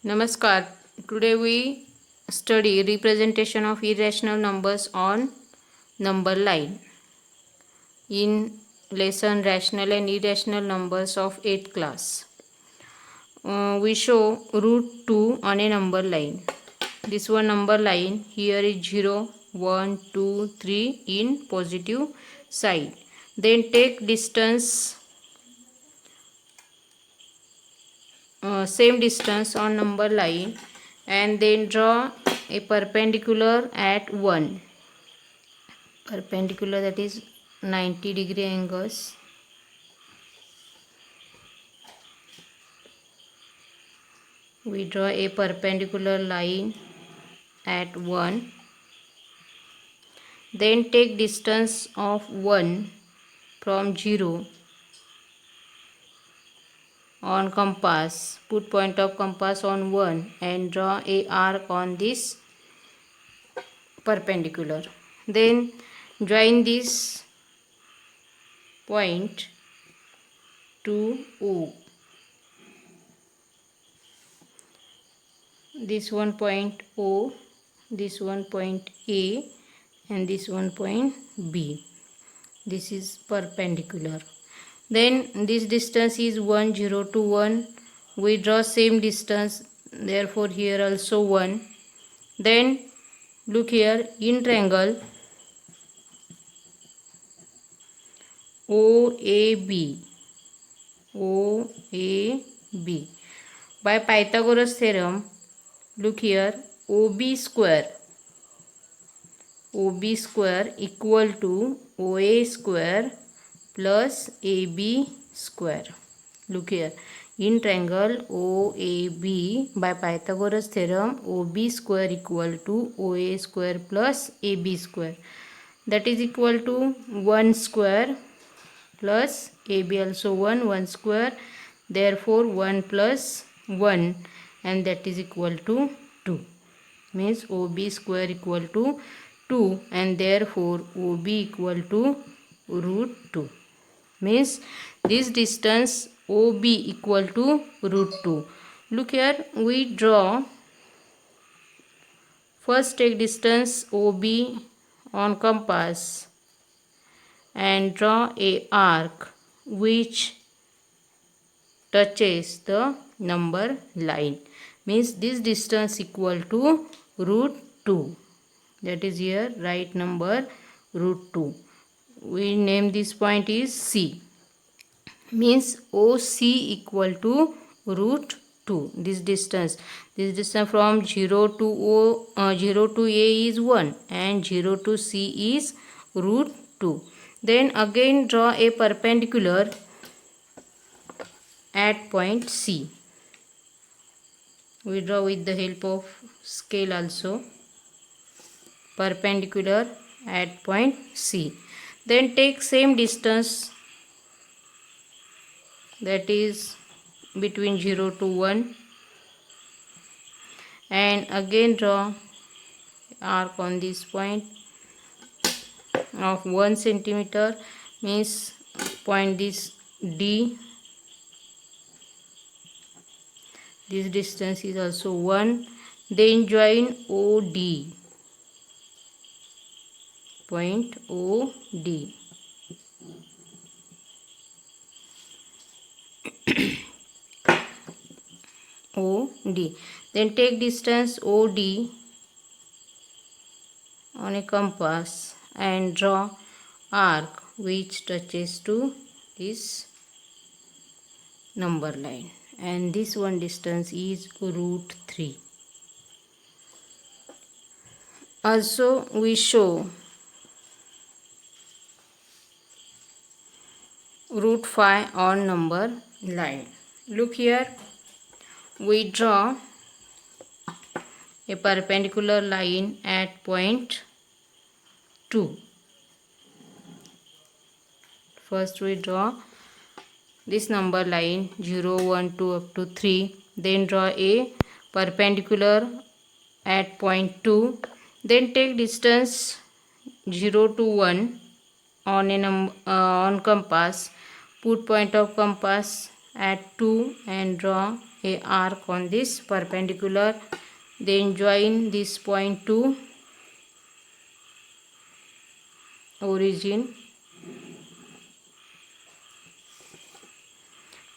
Namaskar. Today we study representation of irrational numbers on number line in lesson rational and irrational numbers of 8th class. We show root 2 on a number line. This one number line here is 0, 1, 2, 3 in positive side. Then take distance same distance on number line and then draw a perpendicular at 1 perpendicular, that is 90-degree angles. We draw a perpendicular line at 1, then take distance of 1 from 0 on compass, put point of compass on 1 and draw a arc on this perpendicular. Then join this point to O. This one point O, this one point A, and this one point B. This is perpendicular. Then this distance is 1, 0 to 1. We draw same distance, therefore here also 1. Then look here, in triangle OAB. OAB. By Pythagoras theorem, look here, OB square equal to OA square plus AB square. Look here, in triangle OAB, by Pythagoras theorem, OB square equal to OA square plus AB square. That is equal to 1 square plus AB also 1 square. Therefore 1 plus 1, and that is equal to 2. Means OB square equal to 2, and therefore OB equal to root 2. Means this distance OB equal to root 2. Look here, we draw, first take distance OB on compass and draw a arc which touches the number line. Means this distance equal to root 2. That is here right number root 2. We name this point is C. Means OC equal to root 2. This distance from 0 to 0 to A is 1 and 0 to C is root 2. Then again draw a perpendicular at point C. We draw with the help of scale also. Perpendicular at point C. Then take same distance, that is between 0 to 1, and again draw arc on this point of 1 centimeter. Means point this D. This distance is also 1. Then join OD. Point OD. OD. Then take distance OD on a compass and draw arc which touches to this number line, and this one distance is root 3. Also we show root 5 on number line. Look here, we draw a perpendicular line at point 2. First we draw this number line 0, 1, 2 up to 3. Then draw a perpendicular at point 2. Then take distance 0 to 1 on on compass. Put point of compass at 2 and draw a arc on this perpendicular, then join this point to origin.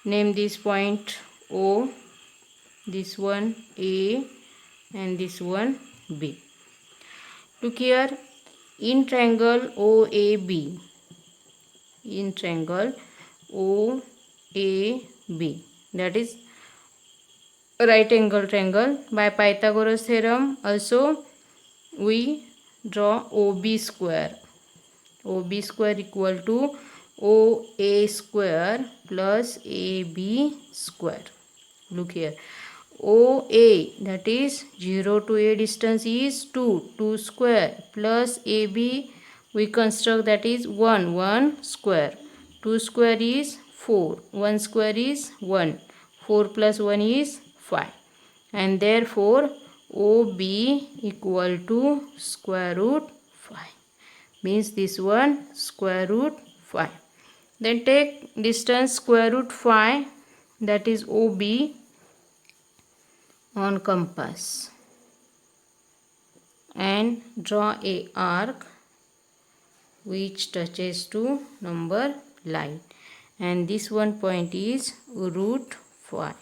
Name this point O, this one A, and this one B. Look here, in triangle OAB, in triangle OAB, that is right angle triangle, by Pythagoras theorem also we draw OB square. OB square equal to OA square plus AB square. Look here, OA, that is 0 to A distance is 2 square, plus AB we construct, that is 1 square. 2 square is 4, 1 square is 1, 4 plus 1 is 5, and therefore OB equal to square root 5, means this one square root 5. Then take distance square root 5, that is OB, on compass and draw a arc which touches to number line, and this one point is root 5.